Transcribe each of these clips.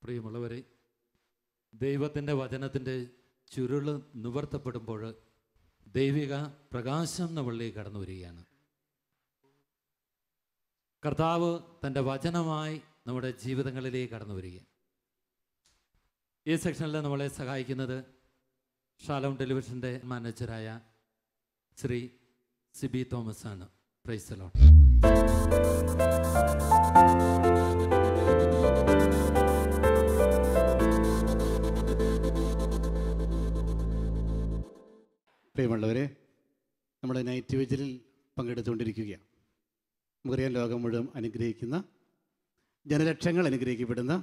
പ്രിയമുള്ളവരെ, ദൈവത്തിൻ്റെ വചനത്തിൻ്റെ ചുരുള് നിവർത്തപ്പെടുമ്പോൾ ദൈവിക പ്രകാശം നമ്മളിലേക്ക് കടന്നു വരികയാണ്. കർത്താവ് തൻ്റെ വചനമായി നമ്മുടെ ജീവിതങ്ങളിലേക്ക് കടന്നു വരിക. ഈ സെക്ഷനിൽ നമ്മളെ സഹായിക്കുന്നത് ഷാലോം ടെലിവിഷൻ്റെ മാനേജറായ ശ്രീ സിബി തോമസ് ആണ്. Price the Lord. പ്രിയമുള്ളവരെ, നമ്മൾ നൈറ്റ് വിജിലിൽ പങ്കെടുത്തുകൊണ്ടിരിക്കുകയാണ്. നമുക്കറിയാം, ലോകം മുഴുവൻ അനുഗ്രഹിക്കുന്ന, ജനലക്ഷങ്ങൾ അനുഗ്രഹിക്കപ്പെടുന്ന,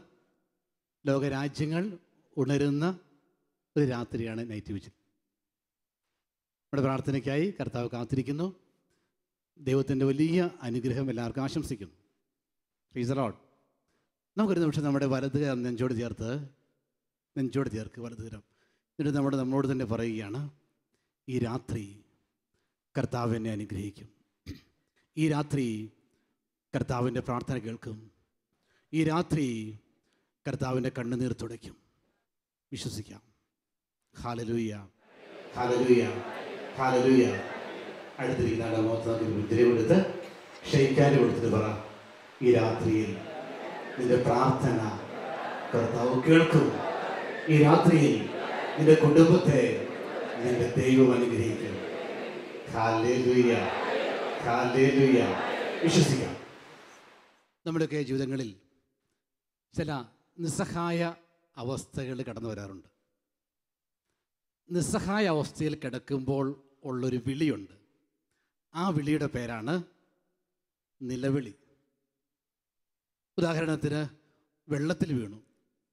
ലോകരാജ്യങ്ങൾ ഉണരുന്ന ഒരു രാത്രിയാണ് നൈറ്റ് വിജിൽ. നമ്മുടെ പ്രാർത്ഥനയ്ക്കായി കർത്താവ് കാത്തിരിക്കുന്നു. ദൈവത്തിൻ്റെ വലിയ അനുഗ്രഹം എല്ലാവർക്കും ആശംസിക്കുന്നു. Price the Lord. നമുക്കൊരു നിമിഷം നമ്മുടെ വലത് നെഞ്ചോട് ചേർക്ക് വലതുകരം. എന്നിട്ട് നമ്മളോട് തന്നെ പറയുകയാണ്, ഈ രാത്രി കർത്താവ് എന്നെ അനുഗ്രഹിക്കും. ഈ രാത്രി കർത്താവിൻ്റെ പ്രാർത്ഥന കേൾക്കും. ഈ രാത്രി കർത്താവിൻ്റെ കണ്ണുനീർ തുടയ്ക്കും. വിശ്വസിക്കാം. Hallelujah, hallelujah, hallelujah. അടുത്തിരിക്കുന്ന മുദ്രയെടുത്ത് ക്ഷയിക്കാൻ കൊടുത്തിട്ട് പറ, ഈ രാത്രിയിൽ നിന്റെ പ്രാർത്ഥന കർത്താവ് കേൾക്കും. ഈ രാത്രിയിൽ നിന്റെ കുടുംബത്തെ നിന്റെ ദൈവം അനുഗ്രഹിക്കും. Hallelujah, hallelujah. വിശ്വസിക്കാം. നമ്മുടെയൊക്കെ ജീവിതങ്ങളിൽ ചില നിസ്സഹായ അവസ്ഥകൾ കടന്നു വരാറുണ്ട്. നിസ്സഹായ അവസ്ഥയിൽ കിടക്കുമ്പോൾ ഉള്ളൊരു വിളിയുണ്ട്. ആ വിളിയുടെ പേരാണ് നിലവിളി. ഉദാഹരണത്തിന്, വെള്ളത്തിൽ വീണു,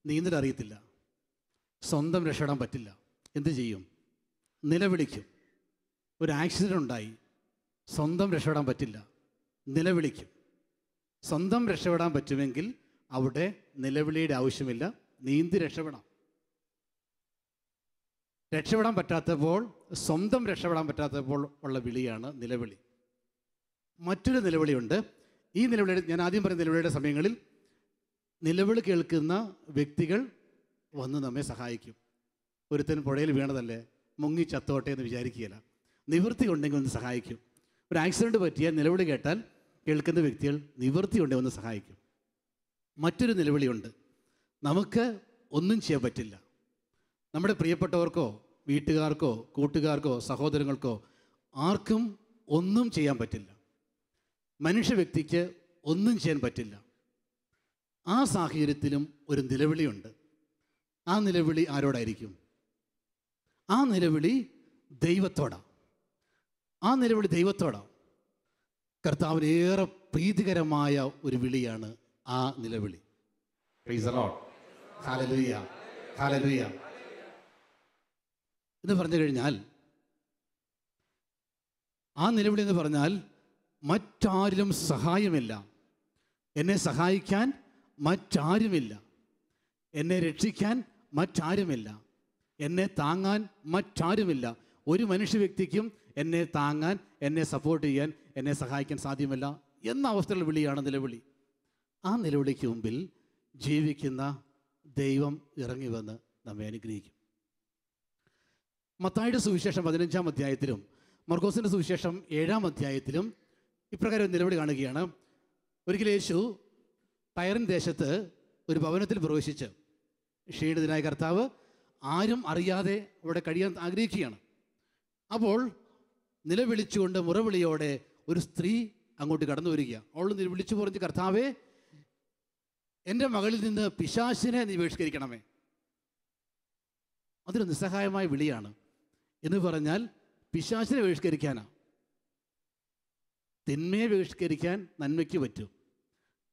നീന്തലറിയത്തില്ല, സ്വന്തം രക്ഷപ്പെടാൻ പറ്റില്ല. എന്തു ചെയ്യും? നിലവിളിക്കും. ഒരു ആക്സിഡൻ്റ് ഉണ്ടായി, സ്വന്തം രക്ഷപ്പെടാൻ പറ്റില്ല, നിലവിളിക്കും. സ്വന്തം രക്ഷപ്പെടാൻ പറ്റുമെങ്കിൽ അവിടെ നിലവിളിയുടെ ആവശ്യമില്ല, നീന്തി രക്ഷപ്പെടാം. രക്ഷപ്പെടാൻ പറ്റാത്തപ്പോൾ, സ്വന്തം രക്ഷപ്പെടാൻ പറ്റാത്തപ്പോൾ ഉള്ള വിളിയാണ് നിലവിളി. മറ്റൊരു നിലവിളിയുണ്ട്. ഈ നിലവിളി, ഞാൻ ആദ്യം പറഞ്ഞ നിലവിളിയുടെ സമയങ്ങളിൽ നിലവിളി കേൾക്കുന്ന വ്യക്തികൾ വന്ന് നമ്മെ സഹായിക്കും. ഒരുത്തൻ പുഴയിൽ വീണതല്ലേ, മുങ്ങി ചത്തോട്ടെ എന്ന് വിചാരിക്കുകയില്ല. നിവൃത്തി ഉണ്ടെങ്കിൽ ഒന്ന് സഹായിക്കും. ഒരു ആക്സിഡൻറ്റ് പറ്റിയാൽ നിലവിളി കേട്ടാൽ കേൾക്കുന്ന വ്യക്തികൾ നിവൃത്തി ഉണ്ടെങ്കിൽ ഒന്ന് സഹായിക്കും. മറ്റൊരു നിലവിളിയുണ്ട്. നമുക്ക് ഒന്നും ചെയ്യാൻ പറ്റില്ല. നമ്മുടെ പ്രിയപ്പെട്ടവർക്കോ വീട്ടുകാർക്കോ കൂട്ടുകാർക്കോ സഹോദരങ്ങൾക്കോ ആർക്കും ഒന്നും ചെയ്യാൻ പറ്റില്ല. മനുഷ്യ വ്യക്തിക്ക് ഒന്നും ചെയ്യാൻ പറ്റില്ല. ആ സാഹചര്യത്തിലും ഒരു നിലവിളിയുണ്ട്. ആ നിലവിളി ആരോടായിരിക്കും? ആ നിലവിളി ദൈവത്തോടാണ്. ആ നിലവിളി ദൈവത്തോടാണ്. കർത്താവിന് ഏറെ പ്രീതികരമായ ഒരു വിളിയാണ് ആ നിലവിളി. Price the Lord. Hallelujah, hallelujah എന്ന് പറഞ്ഞു കഴിഞ്ഞാൽ, ആ നിലവിളി എന്ന് പറഞ്ഞാൽ, മറ്റാരിലും സഹായമില്ല, എന്നെ സഹായിക്കാൻ മറ്റാരുമില്ല, എന്നെ രക്ഷിക്കാൻ മറ്റാരുമില്ല, എന്നെ താങ്ങാൻ മറ്റാരുമില്ല. ഒരു മനുഷ്യ വ്യക്തിക്കും എന്നെ താങ്ങാൻ, എന്നെ സപ്പോർട്ട് ചെയ്യാൻ, എന്നെ സഹായിക്കാൻ സാധ്യമല്ല എന്ന അവസ്ഥയിലുള്ള വിളിയാണ് നിലവിളി. ആ നിലവിളിക്ക് മുമ്പിൽ ജീവിക്കുന്ന ദൈവം ഇറങ്ങി വന്ന് നമ്മെ അനുഗ്രഹിക്കും. മത്തായിയുടെ സുവിശേഷം 15-ാം അധ്യായത്തിലും മർക്കോസിൻ്റെ സുവിശേഷം 7-ാം അധ്യായത്തിലും ഇപ്രകാരം നിലവിളി കാണുകയാണ്. ഒരിക്കൽ യേശു ടയറിൻ ദേശത്ത് ഒരു ഭവനത്തിൽ പ്രവേശിച്ച് ക്ഷീണിതനായ കർത്താവ് ആരും അറിയാതെ അവിടെ കഴിയാൻ ആഗ്രഹിക്കുകയാണ്. അപ്പോൾ നിലവിളിച്ചുകൊണ്ട് മുറവിളിയോടെ ഒരു സ്ത്രീ അങ്ങോട്ട് കടന്നു വരിക. അവൾ വിളിച്ചു പറഞ്ഞ്, കർത്താവേ, എൻ്റെ മകളിൽ നിന്ന് പിശാചിനെ നീ ബഹിഷ്കരിക്കണമേ. അതൊരു നിസ്സഹായമായ വിളിയാണ്. എന്ന് പറഞ്ഞാൽ പിശാചിനെ ബഹിഷ്കരിക്കാനാണ്. തിന്മയെ ബഹിഷ്കരിക്കാൻ നന്മയ്ക്ക് പറ്റും.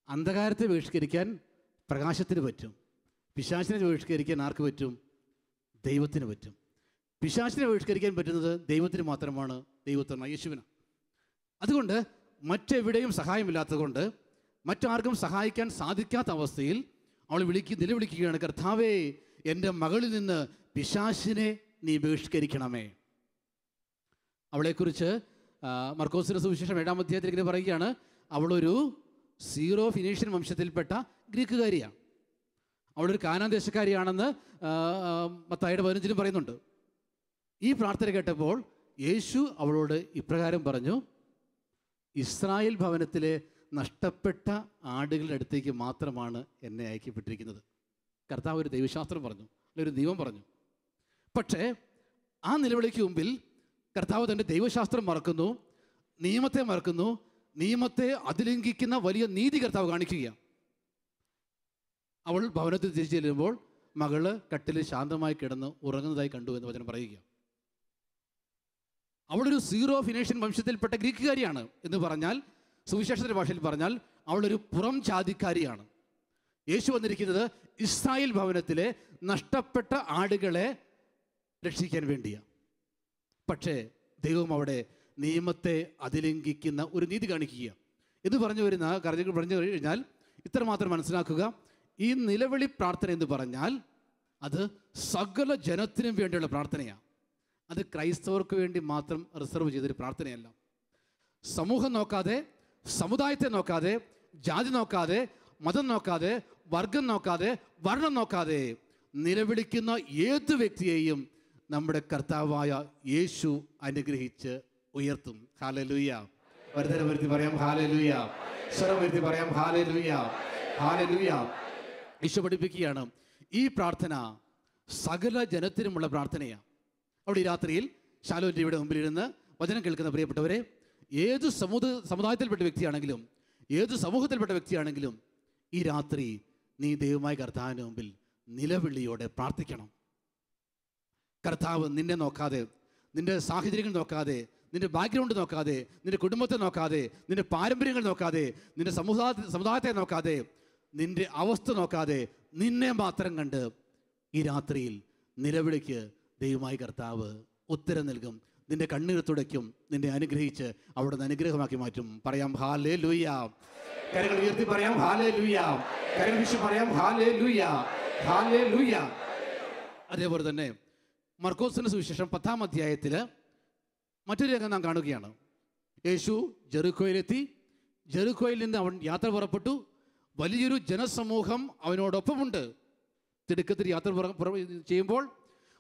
അന്ധകാരത്തെ ബഹിഷ്കരിക്കാൻ പ്രകാശത്തിന് പറ്റും. പിശാചിനെ ബഹിഷ്കരിക്കാൻ ആർക്ക് പറ്റും? ദൈവത്തിന് പറ്റും. പിശാചിനെ ബഹിഷ്കരിക്കാൻ പറ്റുന്നത് ദൈവത്തിന് മാത്രമാണ്, ദൈവത്തിന്, യേശുവിന്. അതുകൊണ്ട് മറ്റെവിടെയും സഹായമില്ലാത്തതുകൊണ്ട്, മറ്റാർക്കും സഹായിക്കാൻ സാധിക്കാത്ത അവസ്ഥയിൽ അവൾ നിലവിളിക്കുകയാണ്, കർത്താവേ, എൻ്റെ മകളിൽ നിന്ന് പിശാചിനെ നീ ബഹിഷ്കരിക്കണമേ. അവളെക്കുറിച്ച് മർക്കോസിന്റെ സുവിശേഷം 7-ാം അധ്യായത്തിൽ ഇങ്ങനെ പറയുകയാണ്, അവളൊരു സീറോ ഫിനീഷ്യൻ വംശത്തിൽപ്പെട്ട ഗ്രീക്കുകാരിയാണ്. അവളൊരു കാനാൻ ദേശക്കാരിയാണെന്ന് മത്തായിയുടെ 15 പറയുന്നുണ്ട്. ഈ പ്രാർത്ഥന കേട്ടപ്പോൾ യേശു അവളോട് ഇപ്രകാരം പറഞ്ഞു, ഇസ്രായേൽ ഭവനത്തിലെ നഷ്ടപ്പെട്ട ആടുകളുടെ അടുത്തേക്ക് മാത്രമാണ് എന്നെ അയക്കപ്പെട്ടിരിക്കുന്നത്. കർത്താവ് ഒരു ദൈവശാസ്ത്രം പറഞ്ഞു, അല്ലെങ്കിൽ ഒരു നിയമം പറഞ്ഞു. പക്ഷേ ആ നിലവിളിക്ക് മുമ്പിൽ കർത്താവ് തൻ്റെ ദൈവശാസ്ത്രം മറക്കുന്നു, നിയമത്തെ മറക്കുന്നു. നിയമത്തെ അതിലംഘിക്കുന്ന വലിയ നീതി കർത്താവ് കാണിക്കുകയാണ്. അവൾ ഭവനത്തിൽ തിരിച്ചു ചെല്ലുമ്പോൾ മകള് കട്ടിൽ ശാന്തമായി കിടന്ന് ഉറങ്ങുന്നതായി കണ്ടു എന്ന് വചനം പറയുക. അവളൊരു സീറോ ഫിനേഷ്യൻ വംശത്തിൽപ്പെട്ട ഗ്രീക്കുകാരിയാണ് എന്ന് പറഞ്ഞാൽ, സുവിശേഷത്തിൻ്റെ ഭാഷയിൽ പറഞ്ഞാൽ അവളൊരു പുറം ജാതിക്കാരിയാണ്. യേശു വന്നിരിക്കുന്നത് ഇസ്രായേൽ ഭവനത്തിലെ നഷ്ടപ്പെട്ട ആടുകളെ രക്ഷിക്കാൻ വേണ്ടിയാണ്. പക്ഷേ ദൈവം അവിടെ നിയമത്തെ അതിലംഘിക്കുന്ന ഒരു നീതി കാണിക്കുക എന്ന് പറഞ്ഞു കഴിഞ്ഞാൽ ഇത്രമാത്രം മനസ്സിലാക്കുക. ഈ നിലവിളി പ്രാർത്ഥന എന്ന് പറഞ്ഞാൽ അത് സകല ജനത്തിനും വേണ്ടിയുള്ള പ്രാർത്ഥനയാണ്. അത് ക്രൈസ്തവർക്ക് വേണ്ടി മാത്രം റിസർവ് ചെയ്തൊരു പ്രാർത്ഥനയല്ല. സമൂഹം നോക്കാതെ, സമുദായത്തെ നോക്കാതെ, ജാതി നോക്കാതെ, മതം നോക്കാതെ, വർഗം നോക്കാതെ, വർണ്ണം നോക്കാതെ നിലവിളിക്കുന്ന ഏത് വ്യക്തിയെയും നമ്മുടെ കർത്താവായ യേശു അനുഗ്രഹിച്ച് ഉയർത്തും. ഹല്ലേലൂയ. വർദ്ധന വരുത്തി പറയാം ഹല്ലേലൂയ. സ്വരം വരുത്തി പറയാം ഹല്ലേലൂയ. ഹല്ലേലൂയ. ഈശോ പഠിപ്പിക്കുകയാണ്, ഈ പ്രാർത്ഥന സകല ജനത്തിനുമുള്ള പ്രാർത്ഥനയാണ്. അവിടെ ഈ രാത്രിയിൽ ശാലോൻ്റെ ഇവിടെ മുമ്പിലിരുന്ന് വചനം കേൾക്കുന്ന പ്രിയപ്പെട്ടവരെ, ഏത് സമുദായത്തിൽപ്പെട്ട വ്യക്തിയാണെങ്കിലും, ഏത് സമൂഹത്തിൽപ്പെട്ട വ്യക്തിയാണെങ്കിലും ഈ രാത്രി നീ ദൈവമായ കർത്താവിന് മുമ്പിൽ നിലവിളിയോടെ പ്രാർത്ഥിക്കണം. കർത്താവ് നിന്നെ നോക്കാതെ, നിന്റെ സാഹചര്യങ്ങൾ നോക്കാതെ, നിന്റെ ബാക്ക്ഗ്രൗണ്ട് നോക്കാതെ, നിന്റെ കുടുംബത്തെ നോക്കാതെ, നിന്റെ പാരമ്പര്യങ്ങൾ നോക്കാതെ, നിന്റെ സമുദായത്തെ നോക്കാതെ, നിന്റെ അവസ്ഥ നോക്കാതെ, നിന്നെ മാത്രം കണ്ട് ഈ രാത്രിയിൽ നിലവിളിക്ക് ദൈവമായ കർത്താവ് ഉത്തരം നൽകും. നിന്റെ കണ്ണീർ തുടയ്ക്കും, നിന്നെ അനുഗ്രഹിച്ച് അവിടുന്ന് അനുഗ്രഹമാക്കി മാറ്റും. പറയാം ഹല്ലേലൂയ. കരങ്ങൾ ഉയർത്തി പറയാം ഹല്ലേലൂയ. കരങ്ങൾ വീശി പറയാം ഹല്ലേലൂയ. ഹല്ലേലൂയ. അതേപോലെ തന്നെ മർക്കോസിന്റെ സുവിശേഷം 10-ാം അധ്യായത്തിൽ മറ്റൊരു രംഗം നാം കാണുകയാണ്. യേശു ജെറിക്കോയിലെത്തി. ജെറിക്കോയിൽ നിന്ന് അവൻ യാത്ര പുറപ്പെട്ടു. വലിയൊരു ജനസമൂഹം അവനോടൊപ്പമുണ്ട്. തിടുക്കത്തിൽ യാത്ര ചെയ്യുമ്പോൾ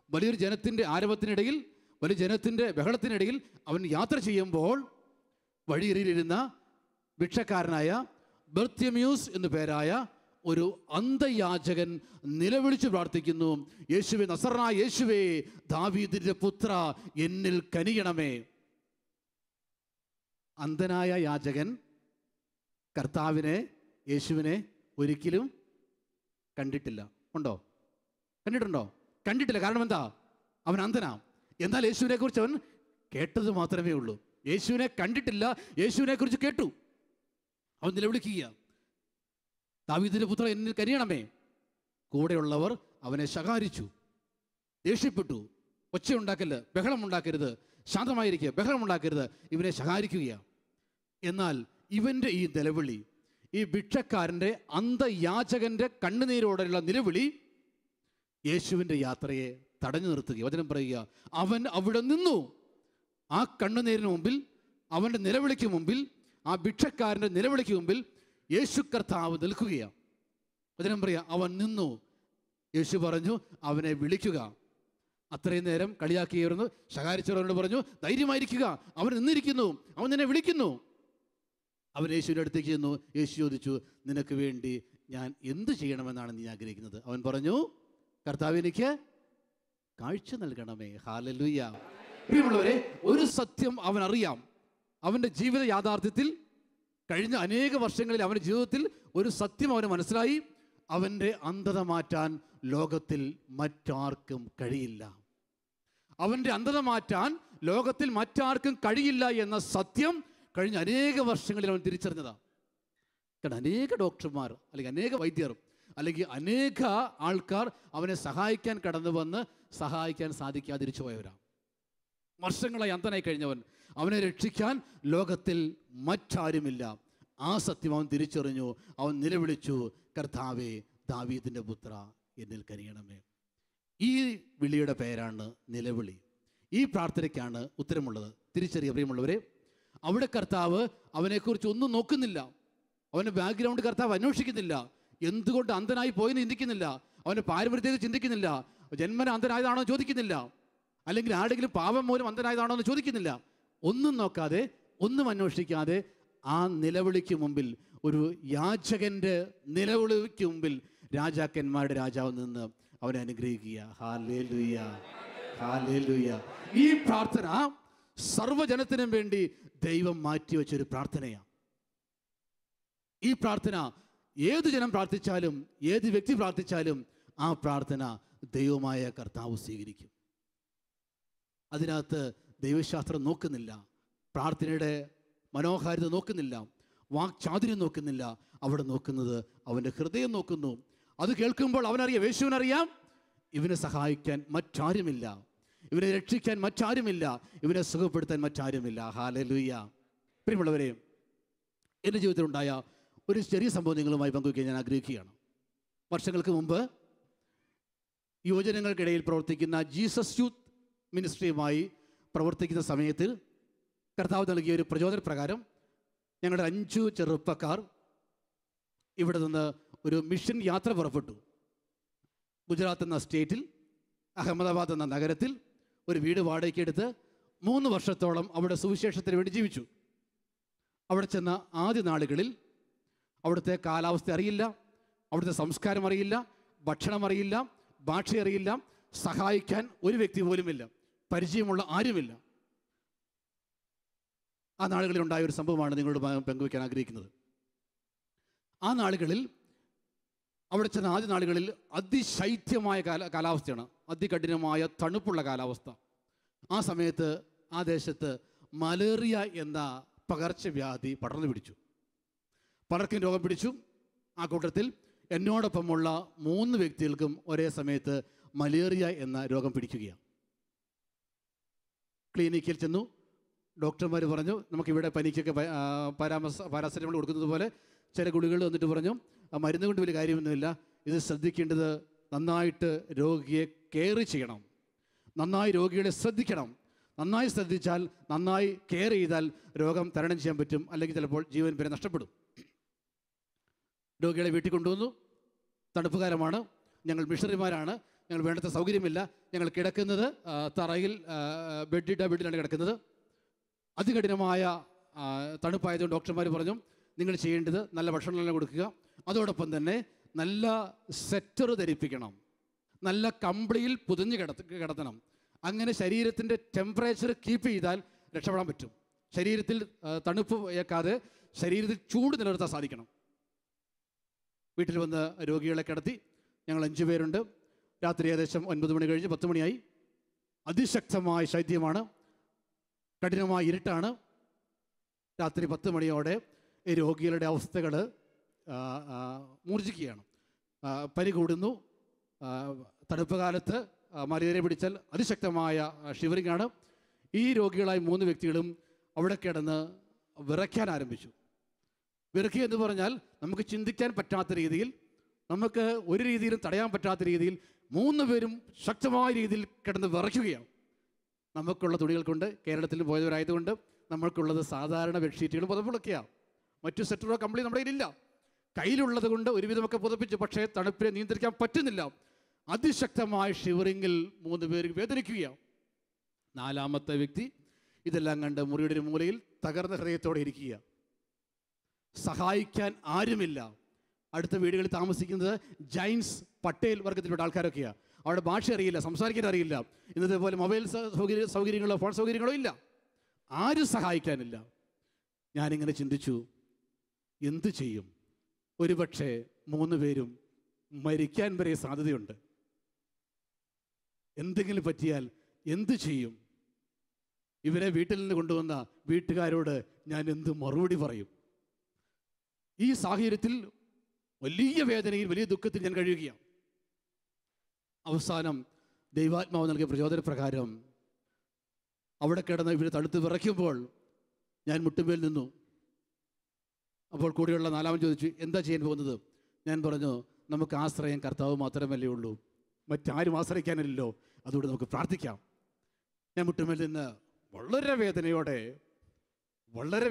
വലിയൊരു ജനത്തിൻ്റെ ആരവത്തിനിടയിൽ, വലിയ ജനത്തിൻ്റെ ബഹളത്തിനിടയിൽ അവൻ യാത്ര ചെയ്യുമ്പോൾ വഴിയരിയിലിരുന്ന ഭിക്ഷക്കാരനായ ബർത്തിമേയുസ് എന്നു പേരായ ഒരു അന്ധയാചകൻ നിലവിളിച്ച് പ്രാർത്ഥിക്കുന്നു, യേശുവേ, നസറനായ യേശുവേ, ദാവീദിന്റെ പുത്ര, എന്നിൽ കനിയണമേ. അന്ധനായ യാചകൻ കർത്താവിനെ, യേശുവിനെ ഒരിക്കലും കണ്ടിട്ടില്ല. ഉണ്ടോ? കണ്ടിട്ടുണ്ടോ? കണ്ടിട്ടില്ല. കാരണം എന്താ? അവൻ അന്ധനാ. എന്നാൽ യേശുവിനെ കുറിച്ച് അവൻ കേട്ടത് മാത്രമേ ഉള്ളൂ. യേശുവിനെ കണ്ടിട്ടില്ല, യേശുവിനെ കുറിച്ച് കേട്ടു. അവൻ നിലവിളിക്കുക, ദാവീദിന്റെ പുത്ര, എന്നിൽ കനിയണമേ. കൂടെയുള്ളവർ അവനെ ശകാരിച്ചു, ദേഷ്യപ്പെട്ടു. ഒച്ചയുണ്ടാക്കരുത്, ബഹളമുണ്ടാക്കരുത്, ശാന്തമായിരിക്കുക, ബഹളമുണ്ടാക്കരുത്, ഇവനെ ശകാരിക്കുകയാണ്. എന്നാൽ ഇവൻ്റെ ഈ നിലവിളി, ഈ ഭിക്ഷക്കാരൻ്റെ അന്ധയാചകൻ്റെ കണ്ണുനീരോടെയുള്ള നിലവിളി യേശുവിൻ്റെ യാത്രയെ തടഞ്ഞു നിർത്തുക. വചനം പറയുക, അവൻ അവിടെ നിന്നു. ആ കണ്ണുനീരിന് മുമ്പിൽ, അവൻ്റെ നിലവിളിക്ക് മുമ്പിൽ, ആ ഭിക്ഷക്കാരൻ്റെ നിലവിളിക്ക് മുമ്പിൽ യേശു കർത്താവ് നിൽക്കുകയാണ്. വചനം പറയുക, അവൻ നിന്നു. യേശു പറഞ്ഞു, അവനെ വിളിക്കുക. അത്രയും നേരം കളിയാക്കിയായിരുന്നു. ശകാരിച്ചവരോട് പറഞ്ഞു, ധൈര്യമായിരിക്കുക, അവൻ നിന്നിരിക്കുന്നു, അവൻ നിന്നെ വിളിക്കുന്നു. അവൻ യേശുവിൻ്റെ അടുത്തേക്ക് ചെന്നു. യേശു ചോദിച്ചു, നിനക്ക് വേണ്ടി ഞാൻ എന്ത് ചെയ്യണമെന്നാണ് നീ ആഗ്രഹിക്കുന്നത്? അവൻ പറഞ്ഞു, കർത്താവ്, എനിക്ക് കാഴ്ച നൽകണമേ. ഹല്ലേലൂയ. പ്രിയമുള്ളവരെ, ഒരു സത്യം അവൻ അറിയാം. അവൻ്റെ ജീവിത യാഥാർത്ഥ്യത്തിൽ കഴിഞ്ഞ അനേക വർഷങ്ങളിൽ അവൻ്റെ ജീവിതത്തിൽ ഒരു സത്യം അവന് മനസ്സിലായി. അവൻ്റെ അന്ധത മാറ്റാൻ ലോകത്തിൽ മറ്റാർക്കും കഴിയില്ല. അവൻ്റെ അന്ധത മാറ്റാൻ ലോകത്തിൽ മറ്റാർക്കും കഴിയില്ല എന്ന സത്യം കഴിഞ്ഞ അനേക വർഷങ്ങളിൽ അവൻ തിരിച്ചറിഞ്ഞതാണ്. കാരണം അനേക ഡോക്ടർമാർ, അല്ലെങ്കിൽ അനേക വൈദ്യർ, അല്ലെങ്കിൽ അനേക ആൾക്കാർ അവനെ സഹായിക്കാൻ കടന്നു വന്ന് സഹായിക്കാൻ സാധിക്കാതിരിച്ചു പോയവരാണ്. വർഷങ്ങളായി അന്ധനായി കഴിഞ്ഞവൻ, അവനെ രക്ഷിക്കാൻ ലോകത്തിൽ മറ്റാരുമില്ല. ആ സത്യം അവൻ തിരിച്ചറിഞ്ഞു. അവൻ നിലവിളിച്ചു, കർത്താവേ, ദാവീദിന്റെ പുത്ര, എന്നിൽ കനിയണമേ. ഈ വിളിയുടെ പേരാണ് നിലവിളി. ഈ പ്രാർത്ഥനയ്ക്കാണ് ഉത്തരമുള്ളത്. തിരിച്ചറിയ പ്രിയമുള്ളവരെ, അവിടെ കർത്താവ് അവനെക്കുറിച്ച് ഒന്നും നോക്കുന്നില്ല. അവൻ്റെ ബാക്ക്ഗ്രൗണ്ട് കർത്താവ് അന്വേഷിക്കുന്നില്ല. എന്തുകൊണ്ട് അന്ധനായി പോയെന്ന് ചിന്തിക്കുന്നില്ല. അവൻ്റെ പാരമ്പര്യത്തേക്ക് ചിന്തിക്കുന്നില്ല, ജന്മന അന്ധനായതാണോ എന്ന് ചോദിക്കുന്നില്ല, അല്ലെങ്കിൽ ആരെങ്കിലും പാപം മൂലം അന്ധനായതാണോ എന്ന് ചോദിക്കുന്നില്ല. ഒന്നും നോക്കാതെ, ഒന്നും അന്വേഷിക്കാതെ ആ നിലവിളിക്ക് മുമ്പിൽ, ഒരു യാചകൻ്റെ നിലവിളിക്ക് മുമ്പിൽ രാജാക്കന്മാരുടെ രാജാവ് നിന്ന് അവനെ അനുഗ്രഹിക്കുക. Hallelujah, hallelujah. ഈ പ്രാർത്ഥന സർവ്വജനത്തിനും വേണ്ടി ദൈവം മാറ്റിവെച്ചൊരു പ്രാർത്ഥനയാണ്. ഈ പ്രാർത്ഥന ഏത് ജനം പ്രാർത്ഥിച്ചാലും, ഏത് വ്യക്തി പ്രാർത്ഥിച്ചാലും ആ പ്രാർത്ഥന ദൈവമായ കർത്താവ് സ്വീകരിക്കും. അതിനകത്ത് ദൈവശാസ്ത്രം നോക്കുന്നില്ല, പ്രാർത്ഥനയുടെ മനോഹാരിത നോക്കുന്നില്ല, വാക്ചാതുര്യം നോക്കുന്നില്ല. അവിടെ നോക്കുന്നത് അവൻ്റെ ഹൃദയം നോക്കുന്നു. അത് കേൾക്കുമ്പോൾ അവനറിയാം, യേശുവിനറിയാം ഇവനെ സഹായിക്കാൻ മറ്റാരുമില്ല, ഇവനെ രക്ഷിക്കാൻ മറ്റാരുമില്ല, ഇവനെ സുഖപ്പെടുത്താൻ മറ്റാരുമില്ല. ഹല്ലേലൂയ. പ്രിയമുള്ളവരെ, എൻ്റെ ജീവിതത്തിലുണ്ടായ ഒരു ചെറിയ സംഭവം നിങ്ങളുമായി പങ്കുവയ്ക്കാൻ ഞാൻ ആഗ്രഹിക്കുകയാണ്. വർഷങ്ങൾക്ക് മുമ്പ് യുവജനങ്ങൾക്കിടയിൽ പ്രവർത്തിക്കുന്ന ജീസസ് യൂത്ത് മിനിസ്ട്രിയുമായി പ്രവർത്തിക്കുന്ന സമയത്തിൽ കർത്താവ് നൽകിയ ഒരു പ്രചോദനപ്രകാരം ഞങ്ങളുടെ 5 ചെറുപ്പക്കാർ ഇവിടെ നിന്ന് ഒരു മിഷൻ യാത്ര പുറപ്പെട്ടു. ഗുജറാത്ത് എന്ന സ്റ്റേറ്റിൽ, അഹമ്മദാബാദ് എന്ന നഗരത്തിൽ ഒരു വീട് വാടകയ്ക്കെടുത്ത് 3 വർഷത്തോളം അവിടെ സുവിശേഷത്തിന് വേണ്ടി ജീവിച്ചു. അവിടെ ചെന്ന ആദ്യ നാളുകളിൽ അവിടുത്തെ കാലാവസ്ഥ അറിയില്ല, അവിടുത്തെ സംസ്കാരം അറിയില്ല, ഭക്ഷണം അറിയില്ല, ഭാഷ അറിയില്ല, സഹായിക്കാൻ ഒരു വ്യക്തി പോലുമില്ല, പരിചയമുള്ള ആരുമില്ല. ആ നാളുകളിൽ ഉണ്ടായ ഒരു സംഭവമാണ് നിങ്ങളോട് പങ്കുവയ്ക്കാൻ ആഗ്രഹിക്കുന്നത്. ആ നാളുകളിൽ, അവിടെ ചെന്ന ആദ്യ നാളുകളിൽ അതിശൈത്യമായ കാലാവസ്ഥയാണ്, അതികഠിനമായ തണുപ്പുള്ള കാലാവസ്ഥ. ആ സമയത്ത് ആ ദേശത്ത് മലേറിയ എന്ന പകർച്ചവ്യാധി പടർന്നു പിടിച്ചു. പലർക്കും രോഗം പിടിച്ചു. ആ കൂട്ടത്തിൽ എന്നോടൊപ്പമുള്ള 3 വ്യക്തികൾക്കും ഒരേ സമയത്ത് മലേറിയ എന്ന രോഗം പിടിക്കുകയാണ്. ക്ലിനിക്കിൽ ചെന്നു. ഡോക്ടർമാർ പറഞ്ഞു, നമുക്കിവിടെ പനിക്കൊക്കെ പാരാസെറ്റമോൾ കൊടുക്കുന്നത് പോലെ ചില ഗുളികൾ വന്നിട്ട് പറഞ്ഞു, മരുന്ന് കൊണ്ട് വലിയ കാര്യമൊന്നുമില്ല, ഇത് ശ്രദ്ധിക്കേണ്ടത് നന്നായിട്ട് രോഗിയെ കെയർ ചെയ്യണം, നന്നായി രോഗികളെ ശ്രദ്ധിക്കണം, നന്നായി ശ്രദ്ധിച്ചാൽ, നന്നായി കെയർ ചെയ്താൽ രോഗം തരണം ചെയ്യാൻ പറ്റും, അല്ലെങ്കിൽ ചിലപ്പോൾ ജീവൻ വരെ നഷ്ടപ്പെടും. രോഗികളെ വീട്ടിൽ കൊണ്ടുവന്നു. തണുപ്പ് കാലമാണ്, ഞങ്ങൾ മിഷണറിമാരാണ്, ഞങ്ങൾ വേണ്ടത്ര സൗകര്യമില്ല, ഞങ്ങൾ കിടക്കുന്നത് തറയിൽ ബെഡിലാണ് കിടക്കുന്നത്. അതികഠിനമായ തണുപ്പായതുകൊണ്ട് ഡോക്ടർമാർ പറഞ്ഞു, നിങ്ങൾ ചെയ്യേണ്ടത് നല്ല ഭക്ഷണം കൊടുക്കുക, അതോടൊപ്പം തന്നെ നല്ല സെറ്റർ ധരിപ്പിക്കണം, നല്ല കമ്പിളിയിൽ പുതിഞ്ഞ് കിടത്തണം. അങ്ങനെ ശരീരത്തിൻ്റെ ടെമ്പറേച്ചർ കീപ്പ് ചെയ്താൽ രക്ഷപ്പെടാൻ പറ്റും. ശരീരത്തിൽ തണുപ്പ് ഏക്കാതെ ശരീരത്തിൽ ചൂട് നിലനിർത്താൻ സാധിക്കണം. വീട്ടിൽ വന്ന് രോഗികളെ കിടത്തി. ഞങ്ങൾ 5 പേരുണ്ട്. രാത്രി ഏകദേശം 9 മണി കഴിഞ്ഞ് 10 മണിയായി. അതിശക്തമായ ശൈത്യമാണ്, കഠിനമായ ഇരുട്ടാണ്. രാത്രി 10 മണിയോടെ ഈ രോഗികളുടെ അവസ്ഥകൾ മൂർജിക്കുകയാണ്. പനി കൂടുന്നു. തണുപ്പ് കാലത്ത് മലേറിയ പിടിച്ചാൽ അതിശക്തമായ ഷിവറിംഗ് ആണ്. ഈ രോഗികളായ 3 വ്യക്തികളും അവിടെ കിടന്ന് വിറയ്ക്കാൻ ആരംഭിച്ചു. വിറയ്ക്കുക എന്ന് പറഞ്ഞാൽ നമുക്ക് ചിന്തിക്കാൻ പറ്റാത്ത രീതിയിൽ, നമുക്ക് ഒരു രീതിയിലും തടയാൻ പറ്റാത്ത രീതിയിൽ 3 പേരും ശക്തമായ രീതിയിൽ കിടന്ന് വിറയ്ക്കുകയാണ്. നമുക്കുള്ള തുണികൾ കൊണ്ട്, കേരളത്തിൽ പോയവരായതുകൊണ്ട് നമ്മൾക്കുള്ളത് സാധാരണ ബെഡ്ഷീറ്റുകൾ പുതപ്പിളക്കുകയാണ്. മറ്റു സെറ്ററോ കമ്പിളി നമ്മുടെ കയ്യിലില്ല. കയ്യിലുള്ളത് കൊണ്ട് ഒരുവിധമൊക്കെ പുതപ്പിച്ചു, പക്ഷേ തണുപ്പിനെ നിയന്ത്രിക്കാൻ പറ്റുന്നില്ല. അതിശക്തമായ ഷിവറിങ്ങിൽ 3 പേര് വേദനിക്കുകയാണ്. 4ാമത്തെ വ്യക്തി ഇതെല്ലാം കണ്ട് മുറിയുടെ ഒരു മൂലയിൽ തകർന്ന ഹൃദയത്തോടെ ഇരിക്കുക. സഹായിക്കാൻ ആരുമില്ല. അടുത്ത വീടുകളിൽ താമസിക്കുന്നത് ജൈൻസ്, പട്ടേൽ വർഗത്തിൽപ്പെട്ട ആൾക്കാരൊക്കെയാണ്. അവിടെ ഭാഷ അറിയില്ല, സംസാരിക്കാൻ അറിയില്ല. ഇന്നത്തെ പോലെ മൊബൈൽ സൗകര്യങ്ങളോ ഫോൺ സൗകര്യങ്ങളോ ഇല്ല. ആരും സഹായിക്കാനില്ല. ഞാനിങ്ങനെ ചിന്തിച്ചു, എന്തു ചെയ്യും? ഒരുപക്ഷെ 3 പേരും മരിക്കാൻ വരെ സാധ്യതയുണ്ട്. എന്തെങ്കിലും പറ്റിയാൽ എന്തു ചെയ്യും? ഇവരെ വീട്ടിൽ നിന്ന് കൊണ്ടുവന്ന വീട്ടുകാരോട് ഞാൻ എന്ത് മറുപടി പറയും? ഈ സാഹചര്യത്തിൽ വലിയ വേദനയിൽ, വലിയ ദുഃഖത്തിൽ ഞാൻ കഴിയുകയാണ്. അവസാനം ദൈവാത്മാവ് നൽകിയ പ്രചോദനപ്രകാരം അവിടെ കിടന്ന് ഇവർ തടുത്ത് വിറയ്ക്കുമ്പോൾ ഞാൻ മുട്ടുമേൽ നിന്നു. അപ്പോൾ കൂടെയുള്ള 4ാമൻ ചോദിച്ചു, എന്താ ചെയ്യാൻ പോകുന്നത്? ഞാൻ പറഞ്ഞു, നമുക്ക് ആശ്രയം കർത്താവ് മാത്രമല്ലേ ഉള്ളൂ, മറ്റാരും ആശ്രയിക്കാനില്ലല്ലോ, അതുകൊണ്ട് നമുക്ക് പ്രാർത്ഥിക്കാം. ഞാൻ മുട്ടുമേൽ നിന്ന് വളരെ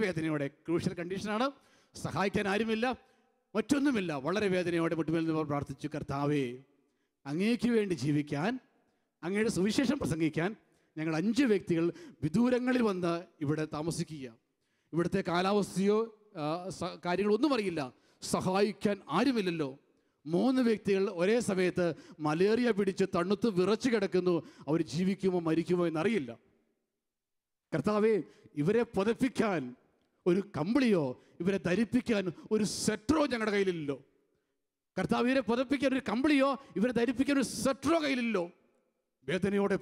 വേദനയോടെ ക്രൂഷ്യൽ കണ്ടീഷനാണ്, സഹായിക്കാൻ ആരുമില്ല, മറ്റൊന്നുമില്ല, വളരെ വേദനയോടെ മുട്ടുമേൽ നിന്ന് പ്രാർത്ഥിച്ചു, കർത്താവേ, അങ്ങേക്ക് വേണ്ടി ജീവിക്കാൻ, അങ്ങയുടെ സുവിശേഷം പ്രസംഗിക്കാൻ ഞങ്ങൾ 5 വ്യക്തികൾ വിദൂരങ്ങളിൽ വന്ന് ഇവിടെ താമസിക്കുക. ഇവിടുത്തെ കാലാവസ്ഥയോ കാര്യങ്ങളൊന്നും അറിയില്ല, സഹായിക്കാൻ ആരുമില്ലല്ലോ. 3 വ്യക്തികൾ ഒരേ സമയത്ത് മലേറിയ പിടിച്ച് തണുത്ത് വിറച്ച് കിടക്കുന്നു. അവർ ജീവിക്കുമോ മരിക്കുമോ എന്നറിയില്ല. കർത്താവേ, ഇവരെ പുതപ്പിക്കാൻ ഒരു കമ്പിളിയോ ഇവരെ ധരിപ്പിക്കാൻ ഒരു സെറ്ററോ ഞങ്ങളുടെ കയ്യിലില്ലല്ലോ. കർത്താവ്, ഇവരെ പുതപ്പിക്കാൻ ഒരു കമ്പിളിയോ ഇവരെ ധരിപ്പിക്കാൻ ഒരു സെറ്ററോ കയ്യിലില്ലല്ലോ. വേദനയോടെ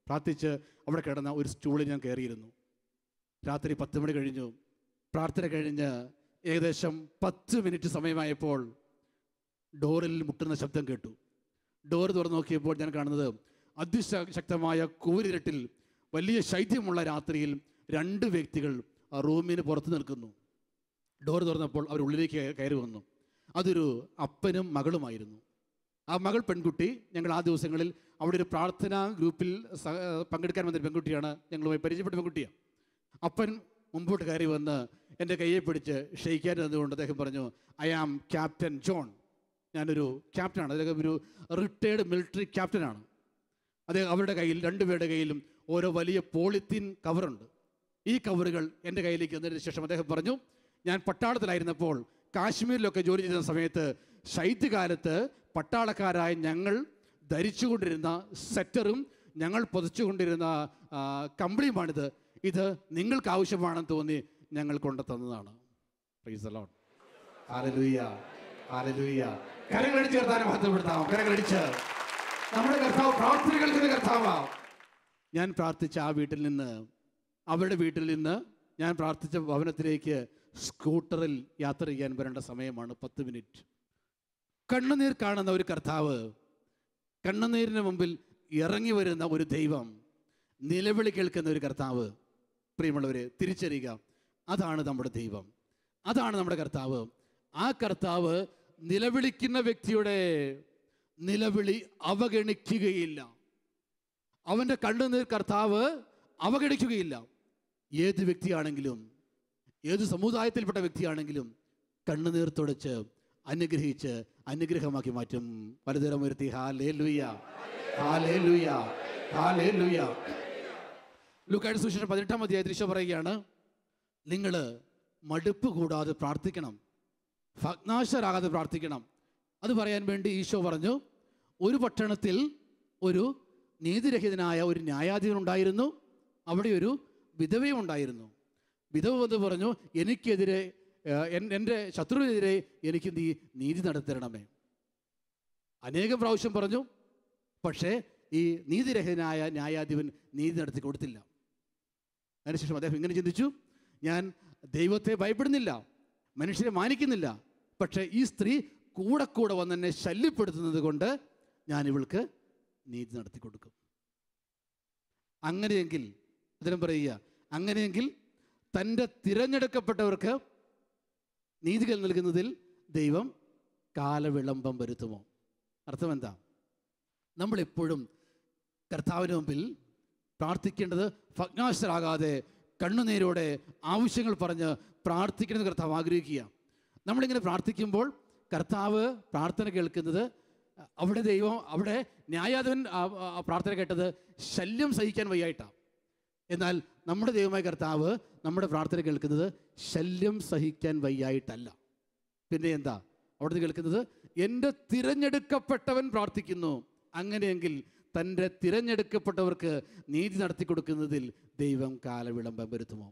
പ്രാർത്ഥിച്ച് അവിടെ കിടന്ന ഒരു സ്റ്റൂളിൽ ഞാൻ കയറിയിരുന്നു. രാത്രി 10 മണി കഴിഞ്ഞു. പ്രാർത്ഥന കഴിഞ്ഞ് ഏകദേശം 10 മിനിറ്റ് സമയമായപ്പോൾ ഡോറിൽ മുട്ടുന്ന ശബ്ദം കേട്ടു. ഡോർ തുറന്നു നോക്കിയപ്പോൾ ഞാൻ കാണുന്നത് അതിശക്തമായ കൂരിരട്ടിൽ വലിയ ശൈത്യമുള്ള രാത്രിയിൽ 2 വ്യക്തികൾ ആ റൂമിന് പുറത്ത് നിൽക്കുന്നു. ഡോർ തുറന്നപ്പോൾ അവർ ഉള്ളിലേക്ക് കയറി വന്നു. അതൊരു അപ്പനും മകളുമായിരുന്നു. ആ മകൾ പെൺകുട്ടി ഞങ്ങൾ ആ ദിവസങ്ങളിൽ അവിടെ ഒരു പ്രാർത്ഥനാ ഗ്രൂപ്പിൽ പങ്കെടുക്കാൻ വന്നൊരു പെൺകുട്ടിയാണ്. ഞങ്ങളുമായി പരിചയപ്പെട്ട പെൺകുട്ടിയാണ്. അപ്പൻ മുമ്പോട്ട് കയറി വന്ന് എൻ്റെ കയ്യെ പിടിച്ച് ക്ഷയിക്കാൻ തന്നുകൊണ്ട് അദ്ദേഹം പറഞ്ഞു, ഐ ആം ക്യാപ്റ്റൻ ജോൺ. ഞാനൊരു ക്യാപ്റ്റനാണ്, അദ്ദേഹം ഒരു റിട്ടയേർഡ് മിലിറ്ററി ക്യാപ്റ്റനാണ്. അദ്ദേഹം അവരുടെ കയ്യിൽ 2 പേരുടെ കയ്യിലും ഓരോ വലിയ പോളിത്തീൻ കവറുണ്ട്. ഈ കവറുകൾ എൻ്റെ കയ്യിലേക്ക് വന്നതിന് ശേഷം അദ്ദേഹം പറഞ്ഞു, ഞാൻ പട്ടാളത്തിലായിരുന്നപ്പോൾ കാശ്മീരിലൊക്കെ ജോലി ചെയ്യുന്ന സമയത്ത് ശൈത്യകാലത്ത് പട്ടാളക്കാരായ ഞങ്ങൾ ധരിച്ചുകൊണ്ടിരുന്ന സെറ്ററും ഞങ്ങൾ പൊതിച്ചുകൊണ്ടിരുന്ന കമ്പിളിയുമാണിത്. ഇത് നിങ്ങൾക്ക് ആവശ്യമാണെന്ന് തോന്നി ഞങ്ങൾ കൊണ്ടു തന്നതാണ്. Praise the Lord. Hallelujah, hallelujah. കരങ്ങളടിച്ച് കർത്താവിനെ മഹത്വപ്പെടുത്താം. കരങ്ങളടിച്ച്. നമ്മുടെ കർത്താവ് പ്രാർത്ഥന കേൾക്കുന്ന കർത്താവാണ്. ഞാൻ പ്രാർത്ഥിച്ച ആ വീട്ടിൽ നിന്ന്, അവരുടെ വീട്ടിൽ നിന്ന് ഞാൻ പ്രാർത്ഥിച്ച ഭവനത്തിലേക്ക് സ്കൂട്ടറിൽ യാത്ര ചെയ്യാൻ വരേണ്ട സമയമാണ്. 10 മിനിറ്റ്. കണ്ണുനീർ കാണുന്ന ഒരു കർത്താവ്, കണ്ണുനീരിന് മുമ്പിൽ ഇറങ്ങി വരുന്ന ഒരു ദൈവം, നിലവിളി കേൾക്കുന്ന ഒരു കർത്താവ്. പ്രിയമുള്ളവരെ, തിരിച്ചറിയുക, അതാണ് നമ്മുടെ ദൈവം, അതാണ് നമ്മുടെ കർത്താവ്. ആ കർത്താവ് നിലവിളിക്കുന്ന വ്യക്തിയുടെ നിലവിളി അവഗണിക്കുകയില്ല. അവൻ്റെ കണ്ണുനീർ കർത്താവ് അവഗണിക്കുകയില്ല. ഏത് വ്യക്തിയാണെങ്കിലും, ഏത് സമുദായത്തിൽപ്പെട്ട വ്യക്തിയാണെങ്കിലും കണ്ണുനീർ തുടച്ച് അനുഗ്രഹിച്ച് അനുഗ്രഹമാക്കി മാറ്റും. പലതരം വരുത്തി. Hallelujah, hallelujah, hallelujah. ലൂക്കായുടെ സുവിശേഷം 18-ാം അധ്യായത്തിൽ ഈശോ പറയുകയാണ്, നിങ്ങൾ മടുപ്പ് കൂടാതെ പ്രാർത്ഥിക്കണം, ഭഗ്നാശരാകാതെ പ്രാർത്ഥിക്കണം. അത് പറയാൻ വേണ്ടി ഈശോ പറഞ്ഞു, ഒരു പട്ടണത്തിൽ ഒരു നീതിരഹിതനായ ഒരു ന്യായാധിപൻ ഉണ്ടായിരുന്നു. അവിടെ ഒരു വിധവയും ഉണ്ടായിരുന്നു. വിധവ വന്ന് പറഞ്ഞു, എനിക്കെതിരെ, എൻ്റെ ശത്രുവിനെതിരെ എനിക്ക് നീ നീതി നടത്തരണമേ. അനേകം പ്രാവശ്യം പറഞ്ഞു. പക്ഷേ ഈ നീതിരഹിതനായ ന്യായാധിപൻ നീതി നടത്തി കൊടുത്തില്ല. അതിനുശേഷം അദ്ദേഹം ഇങ്ങനെ ചിന്തിച്ചു, ഞാൻ ദൈവത്തെ ഭയപ്പെടുന്നില്ല, മനുഷ്യരെ മാനിക്കുന്നില്ല, പക്ഷേ ഈ സ്ത്രീ കൂടെ വന്ന് എന്നെ ശല്യപ്പെടുത്തുന്നത് കൊണ്ട് ഞാൻ ഇവൾക്ക് നീതി നടത്തി കൊടുക്കും. അങ്ങനെയെങ്കിൽ അദ്ദേഹം പറയുക, അങ്ങനെയെങ്കിൽ തൻ്റെ തിരഞ്ഞെടുക്കപ്പെട്ടവർക്ക് നീതികൾ നൽകുന്നതിൽ ദൈവം കാലവിളംബം വരുത്തുമോ? അർത്ഥം എന്താ? നമ്മളെപ്പോഴും കർത്താവിന് മുമ്പിൽ പ്രാർത്ഥിക്കേണ്ടത് ഭഗ്നാശരാകാതെ കണ്ണുനീരോടെ ആവശ്യങ്ങൾ പറഞ്ഞ് പ്രാർത്ഥിക്കണമെന്ന് കർത്താവ് ആഗ്രഹിക്കുക. നമ്മളിങ്ങനെ പ്രാർത്ഥിക്കുമ്പോൾ കർത്താവ് പ്രാർത്ഥന കേൾക്കുന്നത്, അവിടെ ദൈവം, അവിടെ ന്യായാധിപൻ പ്രാർത്ഥന കേട്ടത് ശല്യം സഹിക്കാൻ വയ്യായിട്ടാണ്. എന്നാൽ നമ്മുടെ ദൈവമായ കർത്താവ് നമ്മുടെ പ്രാർത്ഥന കേൾക്കുന്നത് ശല്യം സഹിക്കാൻ വയ്യായിട്ടല്ല. പിന്നെ എന്താ അവിടുന്ന് കേൾക്കുന്നത്? എൻ്റെ തിരഞ്ഞെടുക്കപ്പെട്ടവൻ പ്രാർത്ഥിക്കുന്നു. അങ്ങനെയെങ്കിൽ തൻ്റെ തിരഞ്ഞെടുക്കപ്പെട്ടവർക്ക് നീതി നടത്തി കൊടുക്കുന്നതിൽ ദൈവം കാലവിളംബം വരുത്തുമോ?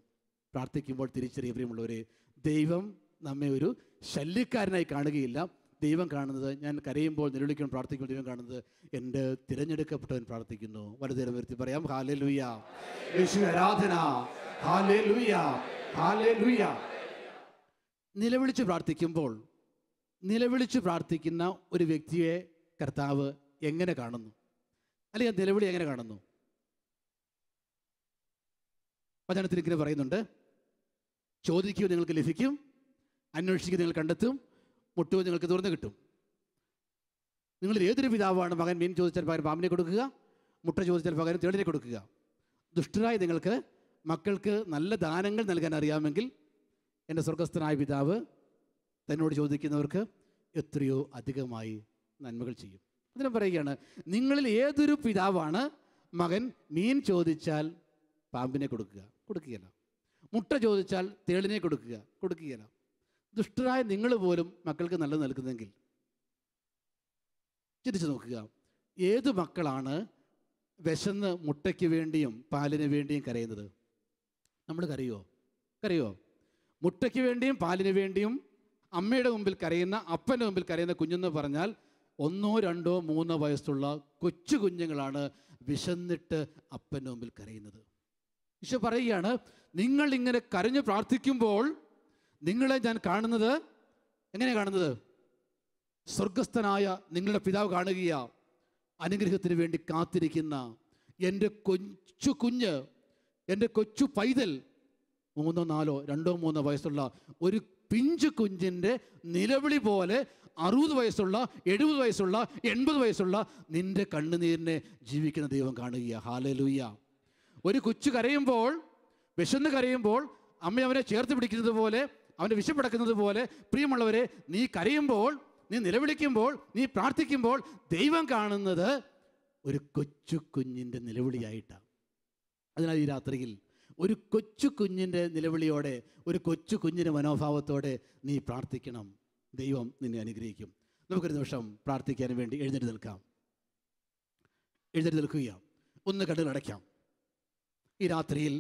പ്രാർത്ഥിക്കുമ്പോൾ തിരിച്ചറിയ പ്രിയമുള്ളവരെ, ദൈവം നമ്മെ ഒരു ശല്യക്കാരനായി കാണുകയില്ല. ദൈവം കാണുന്നത്, ഞാൻ കരയുമ്പോൾ നിലവിളിക്കുമ്പോൾ പ്രാർത്ഥിക്കുമ്പോൾ ദൈവം കാണുന്നത് എൻ്റെ തിരഞ്ഞെടുക്കപ്പെട്ടവൻ പ്രാർത്ഥിക്കുന്നു. വലുതേരം വരുത്തി പറയാം, ഹല്ലേലൂയ, യേശുവേ ആരാധന, ഹല്ലേലൂയ, ഹല്ലേലൂയ. നിലവിളിച്ച് പ്രാർത്ഥിക്കുന്ന ഒരു വ്യക്തിയെ കർത്താവ് എങ്ങനെ കാണുന്നു? അല്ലെങ്കിൽ നിലവിളി എങ്ങനെ കാണുന്നു? വചനത്തിൽ ഇങ്ങനെ പറയുന്നുണ്ട്, ചോദിക്കുക നിങ്ങൾക്ക് ലഭിക്കും, അന്വേഷിക്കുക നിങ്ങൾ കണ്ടെത്തും, മുട്ടുക നിങ്ങൾക്ക് തുറന്ന് കിട്ടും. നിങ്ങളിൽ ഏതൊരു പിതാവാണ് മകൻ മീൻ ചോദിച്ചാൽ പകരം പാമ്പിനെ കൊടുക്കുക, മുട്ട ചോദിച്ചാൽ പകരം തേളിനെ കൊടുക്കുക? ദുഷ്ടരായ നിങ്ങൾക്ക് മക്കൾക്ക് നല്ല ദാനങ്ങൾ നൽകാൻ അറിയാമെങ്കിൽ എൻ്റെ സ്വർഗസ്ഥനായ പിതാവ് തന്നോട് ചോദിക്കുന്നവർക്ക് എത്രയോ അധികമായി നന്മകൾ ചെയ്യും. അതിനെ പറയുകയാണ്, നിങ്ങളിൽ ഏതൊരു പിതാവാണ് മകൻ മീൻ ചോദിച്ചാൽ പാമ്പിനെ കൊടുക്കുകയില്ല, മുട്ട ചോദിച്ചാൽ തേളിനെ കൊടുക്കുകയില്ല. ദുഷ്ടരായ നിങ്ങൾ പോലും മക്കൾക്ക് നല്ലത് നൽകുന്നെങ്കിൽ ചിന്തിച്ച് നോക്കുക, ഏത് മക്കളാണ് വിശന്ന് മുട്ടയ്ക്ക് വേണ്ടിയും പാലിന് വേണ്ടിയും കരയുന്നത്? നമ്മൾ കരയോ? മുട്ടയ്ക്ക് വേണ്ടിയും പാലിന് വേണ്ടിയും അമ്മയുടെ മുമ്പിൽ കരയുന്ന, അപ്പൻ്റെ മുമ്പിൽ കരയുന്ന കുഞ്ഞെന്ന് പറഞ്ഞാൽ 1, 2, 3 വയസ്സുള്ള കൊച്ചു കുഞ്ഞുങ്ങളാണ് വിശന്നിട്ട് അപ്പൻ്റെ മുമ്പിൽ കരയുന്നത്. ഈശോ പറയുകയാണ്, നിങ്ങൾ ഇങ്ങനെ കരഞ്ഞ് പ്രാർത്ഥിക്കുമ്പോൾ നിങ്ങളെ ഞാൻ കാണുന്നത് എങ്ങനെയാണ് കാണുന്നത്? സ്വർഗസ്ഥനായ നിങ്ങളുടെ പിതാവ് കാണുകയാ. അനുഗ്രഹത്തിന് വേണ്ടി കാത്തിരിക്കുന്ന എൻ്റെ കൊച്ചു കുഞ്ഞ്, എൻ്റെ കൊച്ചു പൈതൽ, 3, 4, 2, 3 വയസ്സുള്ള ഒരു പിഞ്ചു കുഞ്ഞിൻ്റെ നിലവിളി പോലെ 60 വയസ്സുള്ള 70 വയസ്സുള്ള 80 വയസ്സുള്ള നിന്റെ കണ്ണുനീരിനെ ജീവിക്കുന്ന ദൈവം കാണുക. ഹല്ലേലൂയ. ഒരു കൊച്ചു കരയുമ്പോൾ, വിശന്ന് കരയുമ്പോൾ അമ്മ അവനെ ചേർത്ത് പിടിക്കുന്നത് പോലെ, അവൻ്റെ വിശപ്പടക്കുന്നത് പോലെ, പ്രിയമുള്ളവരെ, നീ കരയുമ്പോൾ, നീ നിലവിളിക്കുമ്പോൾ, നീ പ്രാർത്ഥിക്കുമ്പോൾ ദൈവം കാണുന്നത് ഒരു കൊച്ചു കുഞ്ഞിൻ്റെ നിലവിളിയായിട്ടാണ്. അതിനാൽ ഈ രാത്രിയിൽ ഒരു കൊച്ചു കുഞ്ഞിൻ്റെ നിലവിളിയോടെ, ഒരു കൊച്ചു കുഞ്ഞിൻ്റെ മനോഭാവത്തോടെ നീ പ്രാർത്ഥിക്കണം. ദൈവം നിന്നെ അനുഗ്രഹിക്കും. നമുക്കൊരു നിമിഷം പ്രാർത്ഥിക്കാൻ വേണ്ടി എഴുന്നേറ്റ് നിൽക്കുക. ഒന്ന് കണ്ണുകൾ അടയ്ക്കാം. ഈ രാത്രിയിൽ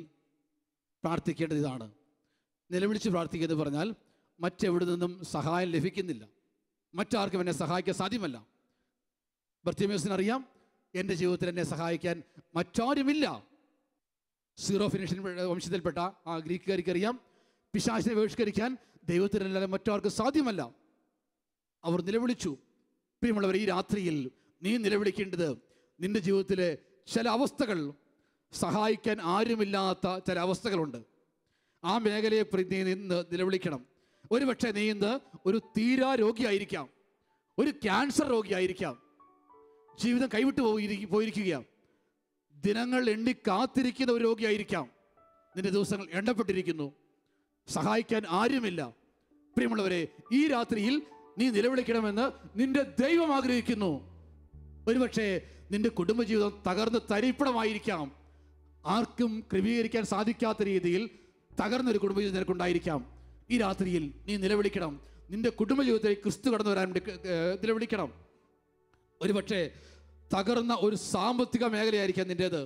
പ്രാർത്ഥിക്കേണ്ടത് ഇതാണ്. നിലവിളിച്ച് പ്രാർത്ഥിക്കുക എന്ന് പറഞ്ഞാൽ മറ്റെവിടെ നിന്നും സഹായം ലഭിക്കുന്നില്ല, മറ്റാർക്കും എന്നെ സഹായിക്കാൻ സാധ്യമല്ല. ബർത്തിമേസിനറിയാം, എൻ്റെ ജീവിതത്തിൽ എന്നെ സഹായിക്കാൻ മറ്റാരുമില്ല. സീറോ ഫിനിഷ്യൻ വംശത്തിൽപ്പെട്ട ആ ഗ്രീക്കുകാർക്കറിയാം, പിശാചിനെ ബഹിഷ്കരിക്കാൻ ദൈവത്തിനല്ലാതെ മറ്റാർക്കും സാധ്യമല്ല. അവർ നിലവിളിച്ചു. പ്രിയമുള്ളവർ, ഈ രാത്രിയിൽ നീ നിലവിളിക്കേണ്ടത് നിൻ്റെ ജീവിതത്തിലെ ചില അവസ്ഥകൾ, സഹായിക്കാൻ ആരുമില്ലാത്ത ചില അവസ്ഥകളുണ്ട്. ആ മേഖലയെ നീ ഇന്ന് നിലവിളിക്കണം. ഒരുപക്ഷെ നീ ഇന്ന് ഒരു തീരാ രോഗിയായിരിക്കാം, ഒരു ക്യാൻസർ രോഗിയായിരിക്കാം, ജീവിതം കൈവിട്ട് പോയിരിക്കുകയാണ്, ദിനങ്ങൾ എണ്ണി കാത്തിരിക്കുന്ന ഒരു രോഗിയായിരിക്കാം, നിന്റെ ദിവസങ്ങൾ എണ്ണപ്പെട്ടിരിക്കുന്നു, സഹായിക്കാൻ ആരുമില്ല. പ്രിയമുള്ളവരെ, ഈ രാത്രിയിൽ നീ നിലവിളിക്കണമെന്ന് നിന്റെ ദൈവം ആഗ്രഹിക്കുന്നു. ഒരുപക്ഷെ നിന്റെ കുടുംബജീവിതം തകർന്ന് തരിപ്പണമായിരിക്കാം, ആർക്കും ക്രമീകരിക്കാൻ സാധിക്കാത്ത രീതിയിൽ തകർന്നൊരു കുടുംബജീവിതം നിനക്കുണ്ടായിരിക്കാം. ഈ രാത്രിയിൽ നീ നിലവിളിക്കണം. നിന്റെ കുടുംബജീവിതത്തിൽ ക്രിസ്തു കടന്നു വരാൻ വേണ്ടി നിലവിളിക്കണം. ഒരുപക്ഷെ തകർന്ന ഒരു സാമ്പത്തിക മേഖലയായിരിക്കാം നിൻ്റേത്.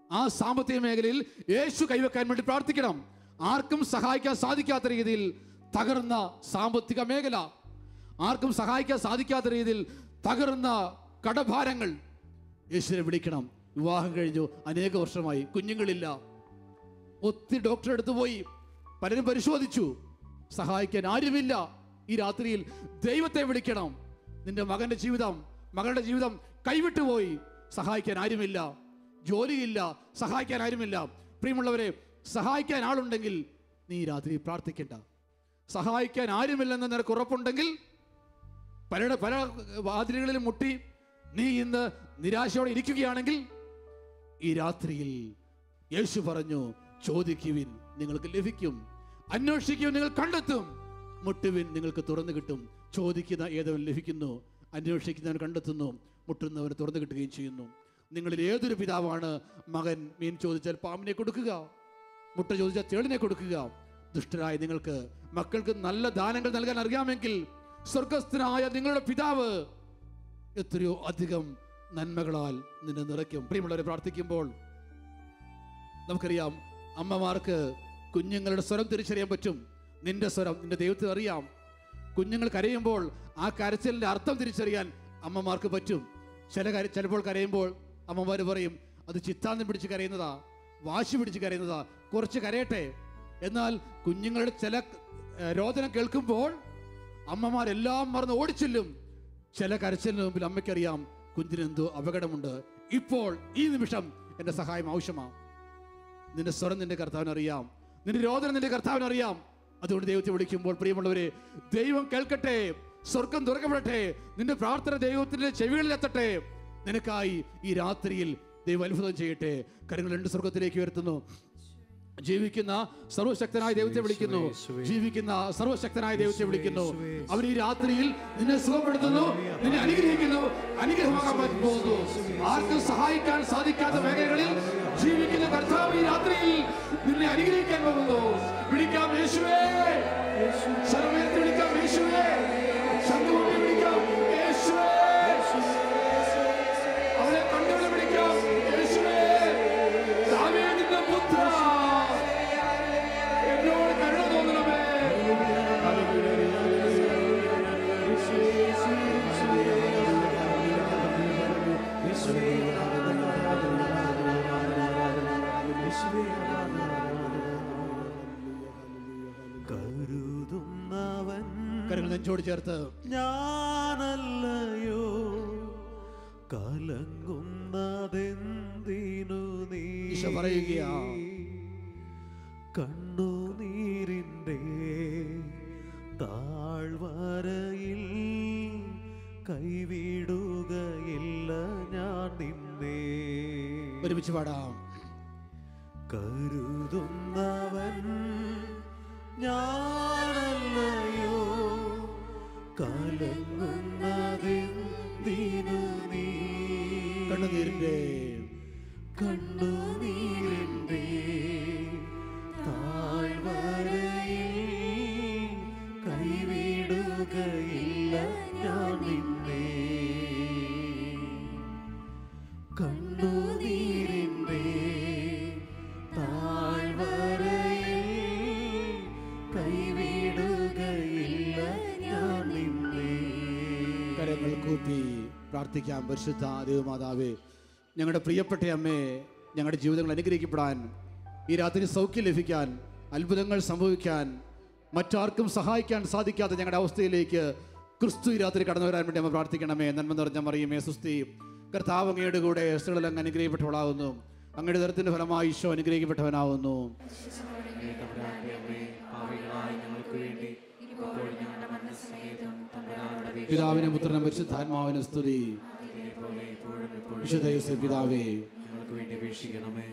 ആ സാമ്പത്തിക മേഖലയിൽ യേശു കൈവെക്കാൻ വേണ്ടി പ്രാർത്ഥിക്കണം. ആർക്കും സഹായിക്കാൻ സാധിക്കാത്ത രീതിയിൽ തകർന്ന സാമ്പത്തിക മേഖല, ആർക്കും സഹായിക്കാൻ സാധിക്കാത്ത രീതിയിൽ തകർന്ന കടഭാരങ്ങൾ, യേശുവിനെ വിളിക്കണം. വിവാഹം കഴിഞ്ഞു അനേക വർഷമായി, കുഞ്ഞുങ്ങളില്ല, ഒത്തിരി ഡോക്ടറെ അടുത്ത് പോയി, പലരും പരിശോധിച്ചു, സഹായിക്കാൻ ആരുമില്ല. ഈ രാത്രിയിൽ ദൈവത്തെ വിളിക്കണം. നിന്റെ മകന്റെ ജീവിതം, മകളുടെ ജീവിതം കൈവിട്ടുപോയി, സഹായിക്കാൻ ആരുമില്ല, ജോലിയില്ല, സഹായിക്കാൻ ആരുമില്ല. പ്രിയമുള്ളവരെ, സഹായിക്കാൻ ആളുണ്ടെങ്കിൽ നീ രാത്രി പ്രാർത്ഥിക്കേണ്ട. സഹായിക്കാൻ ആരുമില്ലെന്ന് നിനക്ക് ഉറപ്പുണ്ടെങ്കിൽ, പല വാതിലുകളിലും മുട്ടി നീ ഇന്ന് നിരാശയോടെ ഇരിക്കുകയാണെങ്കിൽ, ഈ രാത്രിയിൽ യേശു പറഞ്ഞു, ചോദിക്കുവിൻ നിങ്ങൾക്ക് ലഭിക്കും, അന്വേഷിക്കുവിൻ നിങ്ങൾ കണ്ടെത്തും, മുട്ടുവിൻ നിങ്ങൾക്ക് തുറന്നു കിട്ടും. ചോദിക്കുന്ന ഏതവൻ ലഭിക്കുന്നു, അന്വേഷിക്കുന്നവൻ കണ്ടെത്തുന്നു, മുട്ടുന്നവന് തുറന്നു കിട്ടുകയും ചെയ്യുന്നു. നിങ്ങളിൽ ഏതൊരു പിതാവാണ് മകൻ മീൻ ചോദിച്ചാൽ പാമ്പിനെ കൊടുക്കുക, മുട്ട ചോദിച്ചാൽ തേളിനെ കൊടുക്കുക? ദുഷ്ടരായ നിങ്ങൾക്ക് മക്കൾക്ക് നല്ല ദാനങ്ങൾ നൽകാൻ അറിയാമെങ്കിൽ സ്വർഗസ്ഥനായ നിങ്ങളുടെ പിതാവ് എത്രയോ അധികം നന്മകളാൽ നിന്നെ നിറയ്ക്കും. പ്രിയമുള്ളവരെ, പ്രാർത്ഥിക്കുമ്പോൾ നമുക്കറിയാം, അമ്മമാർക്ക് കുഞ്ഞുങ്ങളുടെ സ്വരം തിരിച്ചറിയാൻ പറ്റും. നിന്റെ സ്വരം നിന്റെ ദൈവത്തിന് അറിയാം. കുഞ്ഞുങ്ങൾ കരയുമ്പോൾ ആ കരച്ചിലിന്റെ അർത്ഥം തിരിച്ചറിയാൻ അമ്മമാർക്ക് പറ്റും. ചിലപ്പോൾ കരയുമ്പോൾ അമ്മമാർ പറയും, അത് ചിത്താന്തം പിടിച്ച് കരയുന്നതാ, വാശി പിടിച്ച് കരയുന്നതാ, കുറച്ച് കരയട്ടെ. എന്നാൽ കുഞ്ഞുങ്ങളുടെ ചില രോദനം കേൾക്കുമ്പോൾ അമ്മമാരെല്ലാം മറന്ന് ഓടിച്ചെല്ലും. ചില കരച്ചിലിന് മുമ്പിൽ അമ്മയ്ക്കറിയാം, കുഞ്ഞിനെന്തോ അപകടമുണ്ട്, ഇപ്പോൾ ഈ നിമിഷം എൻ്റെ സഹായം ആവശ്യമാണ്. നിന്റെ സ്വരം നിന്റെ കർത്താവിനറിയാം, നിന്റെ രോദനം നിന്റെ കർത്താവിനറിയാം. അതുകൊണ്ട് ദൈവത്തെ വിളിക്കുമ്പോൾ പ്രിയമുള്ളവരെ, ദൈവം കേൾക്കട്ടെ, സ്വർഗം തുറക്കപ്പെടട്ടെ, നിന്റെ പ്രാർത്ഥന ദൈവത്തിന്റെ ചെവികളിലെത്തട്ടെ. നിനക്കായി ഈ രാത്രിയിൽ ദൈവം അത്ഭുതം ചെയ്യട്ടെ. കരങ്ങൾ 2 സ്വർഗത്തിലേക്ക് ഉയർത്തുന്നു. ജീവിക്കുന്ന സർവശക്തനായ ദൈവത്തെ വിളിക്കുന്നു, ജീവിക്കുന്ന സർവശക്തനായ ദൈവത്തെ വിളിക്കുന്നു. അവർ ഈ രാത്രിയിൽ നിന്നെ സുഖപ്പെടുത്തുന്നു, നിന്നെ അനുഗ്രഹിക്കുന്നു. മനസ്സിലാക്കാൻ പോകുന്നു. ആർക്കും സഹായിക്കാൻ സാധിക്കാത്ത മേഖലകളിൽ ജീവിക്കുന്ന കർത്താവ് ഈ രാത്രിയിൽ നിന്നെ അനുഗ്രഹിക്കാൻ പോകുന്നു. വിളിക്കാം യേശുവേ, സർവ്വത്തെ വിളിക്കാം യേശുവേ, ശംഖുമുഖത്തെ വിളിക്കാം യേശുവേ, അവനെ കണ്ടവനെ വിളിക്കാം യേശുവേ. ദാവീദിന്റെ പുത്ര, എന്നോട് കരുണ തോന്നണമേ. കരുതുന്നവൻ കരങ്ങൾ നെഞ്ചോട് ചേർത്ത് ഞാനല്ലയോ, കലങ്ങുന്നതെന്തിനു നീ പറയുകയാ. കണ്ണുനീരിൻ്റെ താഴ്വരയിൽ കൈവിടുകയില്ല ഞാൻ നിന്നെ. ഒരുമിച്ച് പാടാം. കരുതുന്നവൻ ഞാനല്ലയോ, കലങ്ങുന്നതെന്തിനു നീ. കണ്ണുനീരിന്റെ താഴ്വരയിൽ കൈവിടുകയില്ല ഞാൻ നിന്നെ. കണ്ണുനീരിന്റെ താഴ്വരയിൽ കൈവിടുകയില്ല ഞാൻ നിന്നെ. കരങ്ങൾ കൂപ്പി പ്രാർത്ഥിക്കാം. പരിശുദ്ധ ദൈവമാതാവേ, ഞങ്ങളുടെ പ്രിയപ്പെട്ട അമ്മേ, ഞങ്ങളുടെ ജീവിതങ്ങൾ അനുഗ്രഹിക്കപ്പെടാൻ, ഈ രാത്രി സൗഖ്യം ലഭിക്കാൻ, അത്ഭുതങ്ങൾ സംഭവിക്കാൻ, മറ്റാർക്കും സഹായിക്കാൻ സാധിക്കാത്ത ഞങ്ങളുടെ അവസ്ഥയിലേക്ക് ക്രിസ്തു ഈ രാത്രി കടന്നു വരാൻ വേണ്ടി അമ്മ പ്രാർത്ഥിക്കണമേ. നന്മ നിറഞ്ഞ മറിയമേ സുസ്തി, കർത്താവ് അങ്ങയുടെ കൂടെ സ്ത്രീകളിൽ അങ്ങ് അനുഗ്രഹിക്കപ്പെട്ടവളാകുന്നു. അങ്ങയുടെ ദരത്തിന്റെ ഫലമായി ഈശോ അനുഗ്രഹിക്കപ്പെട്ടവനാവുന്നു. പിതാവിനും പുത്രനും പരിശുദ്ധാത്മാവിനും സ്തുതി. വിശുദ്ധ യേശുവേ പിതാവേ, ഞങ്ങൾക്ക് വേണ്ടി അപേക്ഷിക്കണമേ.